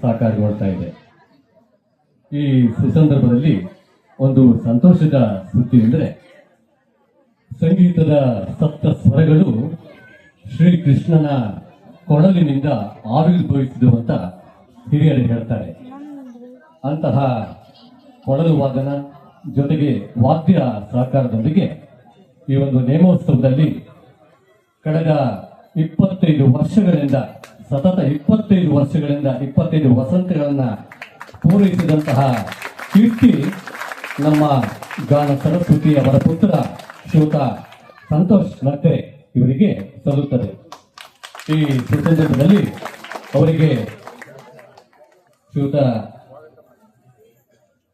ಸಾಕಾರಗೊಳ್ತಾ ಇದೆ. ಈ ಸುಸಂದರ್ಭದಲ್ಲಿ ಒಂದು ಸಂತೋಷದ ಸುದ್ದಿ ಎಂದರೆ, ಸಂಗೀತದ ಸಪ್ತ ಸ್ವರಗಳು ಶ್ರೀಕೃಷ್ಣನ ಕೊಳಲಿನಿಂದ ಆವಿರ್ಭವಿಸಿದವು ಅಂತ ಹಿರಿಯರು ಹೇಳ್ತಾರೆ. ಅಂತಹ ಕೊಳಲು ವಾದನ ಜೊತೆಗೆ ವಾದ್ಯ ಸಹಕಾರದೊಂದಿಗೆ ಈ ಒಂದು ನೇಮೋತ್ಸವದಲ್ಲಿ ಕಳೆದ 25 ವರ್ಷಗಳಿಂದ ಸತತ 25 ವರ್ಷಗಳಿಂದ 25 ವಸಂತಗಳನ್ನ ಪೂರೈಸಿದಂತಹ ಕೀರ್ತಿ ನಮ್ಮ ಗಾನ ಸರಸ್ವತಿ ಅವರ ಪುತ್ರ ಶ್ರೀಯುತ ಸಂತೋಷ್ ಮತ್ತೆ ಇವರಿಗೆ ಸಲ್ಲುತ್ತದೆ. ಈ ಸಂದರ್ಭದಲ್ಲಿ ಅವರಿಗೆ ಶ್ರೀಯುತ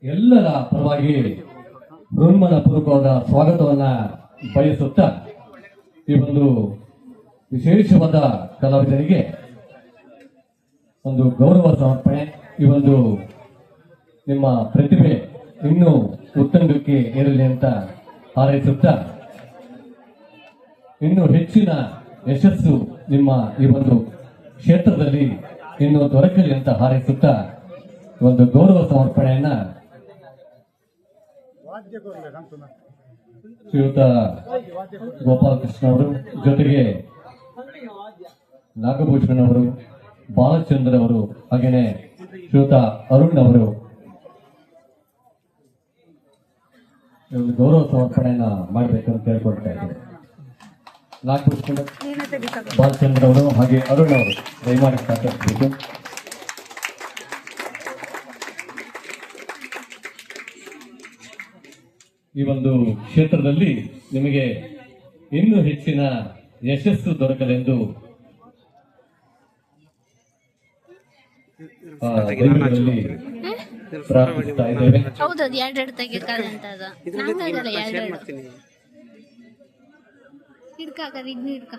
ಎಲ್ಲರ ಪರವಾಗಿ ಹೃನ್ಮನ ಪೂರ್ವಕವಾದ ಸ್ವಾಗತವನ್ನ ಬಯಸುತ್ತಾ, ಈ ಒಂದು ವಿಶೇಷವಾದ ಕಲಾವಿದರಿಗೆ ಒಂದು ಗೌರವ ಸಮರ್ಪಣೆ, ಈ ಒಂದು ನಿಮ್ಮ ಪ್ರತಿಭೆ ಇನ್ನೂ ಉತ್ತುಂಗಕ್ಕೆ ಏರಲಿ ಅಂತ ಹಾರೈಸುತ್ತಾ, ಇನ್ನೂ ಹೆಚ್ಚಿನ ಯಶಸ್ಸು ನಿಮ್ಮ ಈ ಒಂದು ಕ್ಷೇತ್ರದಲ್ಲಿ ಇನ್ನೂ ದೊರಕಲಿ ಅಂತ ಹಾರೈಸುತ್ತಾ ಒಂದು ಗೌರವ ಸಮರ್ಪಣೆಯನ್ನ ಶ್ರೀಯುತ ಗೋಪಾಲಕೃಷ್ಣ ಅವರು, ಜೊತೆಗೆ ನಾಗಭೂಷಣ್ ಅವರು, ಬಾಲಚಂದ್ರ ಅವರು, ಹಾಗೇನೆ ಶ್ರೀಯುತ ಅರುಣ್ ಅವರು ಒಂದು ಗೌರವ ಸಮರ್ಪಣೆಯನ್ನ ಮಾಡಬೇಕಂತ ಕೇಳ್ಕೊಳ್ತಾ ಇದ್ದಾರೆ. ನಾಗಭೂಷಣ್, ಬಾಲಚಂದ್ರ ಅವರು ಹಾಗೆ ಅರುಣ್ ಅವರು ದಯಮಾಡಿ ಸಾಕಷ್ಟು. ಈ ಒಂದು ಕ್ಷೇತ್ರದಲ್ಲಿ ನಿಮಗೆ ಇನ್ನೂ ಹೆಚ್ಚಿನ ಯಶಸ್ಸು ದೊರಕಲೆಂದು ಪ್ರಾರ್ಥಿಸ್ತಾ ಇದ್ದೇವೆ. ಹೌದು, ಅದು ಎರಡೆರಡು ತೆಗಿಕಾಗಂತ ಅದು ನಂಗಾಗಲ್ಲ. ಎರಡೆರಡು ಹಿಡ್ಕಾಕದ ಇದ್ನ ಹಿಡ್ಕ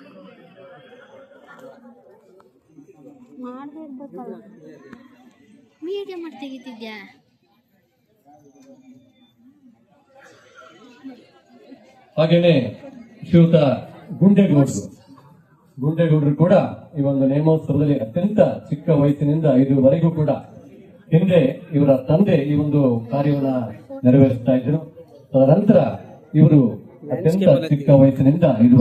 ಮಾಡದೇ ಇರ್ಬೇಕಲ್ಲ. ಮೀಡಿಯಂ ಮಾಡಿ ತೆಗಿತಿದ್ಯಾ? ಹಾಗೇನೆ ಶ್ರೀಯುತ ಗುಂಡೇಗೌಡರು ಕೂಡ ಈ ಒಂದು ನೇಮೋತ್ಸವದಲ್ಲಿ ಅತ್ಯಂತ ಚಿಕ್ಕ ವಯಸ್ಸಿನಿಂದ ಇದುವರೆಗೂ ಕೂಡ, ಹಿಂದೆ ಇವರ ತಂದೆ ಈ ಒಂದು ಕಾರ್ಯವನ್ನ ನೆರವೇರಿಸ್ತಾ ಇದ್ರು. ತದನಂತರ ಇವರು ಅತ್ಯಂತ ಚಿಕ್ಕ ವಯಸ್ಸಿನಿಂದ